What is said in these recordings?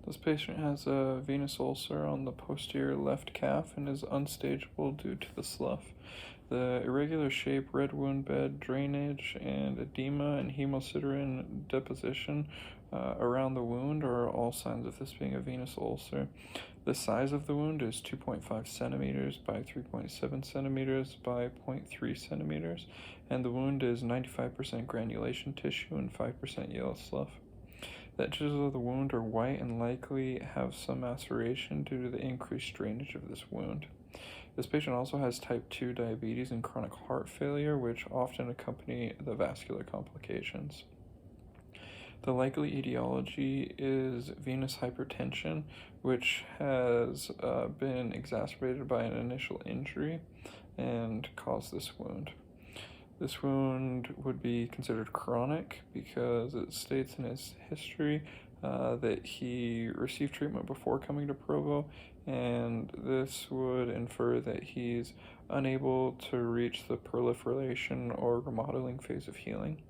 This patient has a venous ulcer on the posterior left calf and is unstageable due to the slough. The irregular shape, red wound bed, drainage, and edema and hemosiderin deposition around the wound are all signs of this being a venous ulcer. The size of the wound is 2.5 centimeters by 3.7 centimeters by 0.3 centimeters, and the wound is 95% granulation tissue and 5% yellow slough. The edges of the wound are white and likely have some maceration due to the increased drainage of this wound. This patient also has type 2 diabetes and chronic heart failure, which often accompany the vascular complications. The likely etiology is venous hypertension, which has been exacerbated by an initial injury and caused this wound. This wound would be considered chronic because it states in his history that he received treatment before coming to Provo, and this would infer that he's unable to reach the proliferation or remodeling phase of healing.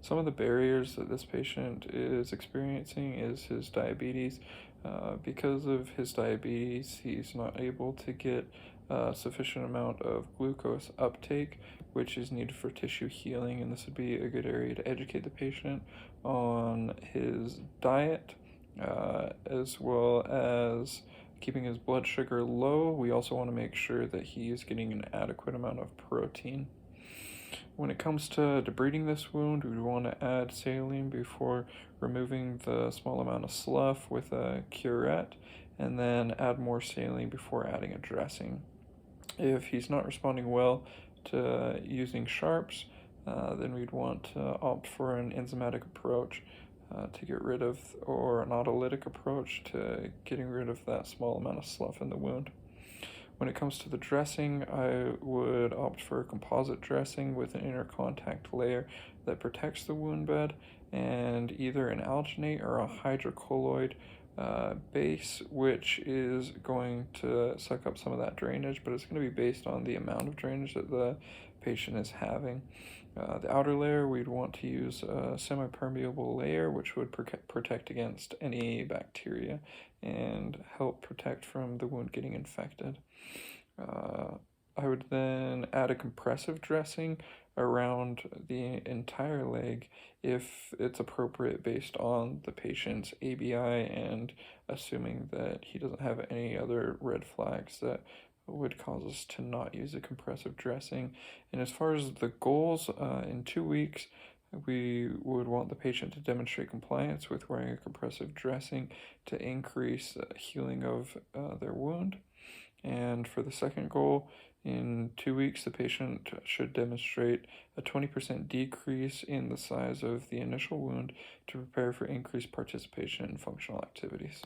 Some of the barriers that this patient is experiencing is his diabetes. Because of his diabetes, he's not able to get a sufficient amount of glucose uptake, which is needed for tissue healing, and this would be a good area to educate the patient on his diet, as well as keeping his blood sugar low. We also want to make sure that he is getting an adequate amount of protein. When it comes to debriding this wound, we want to add saline before removing the small amount of slough with a curette, and then add more saline before adding a dressing. If he's not responding well to using sharps, then we'd want to opt for an enzymatic approach to get rid of, or an autolytic approach to getting rid of that small amount of slough in the wound. When it comes to the dressing, I would opt for a composite dressing with an inner contact layer that protects the wound bed, and either an alginate or a hydrocolloid base, which is going to suck up some of that drainage, but it's going to be based on the amount of drainage that the patient is having. The outer layer, we'd want to use a semi-permeable layer, which would protect against any bacteria and help protect from the wound getting infected. I would then add a compressive dressing around the entire leg if it's appropriate based on the patient's ABI and assuming that he doesn't have any other red flags that would cause us to not use a compressive dressing. And as far as the goals, in 2 weeks, we would want the patient to demonstrate compliance with wearing a compressive dressing to increase healing of their wound. And for the second goal, in 2 weeks, the patient should demonstrate a 20% decrease in the size of the initial wound to prepare for increased participation in functional activities.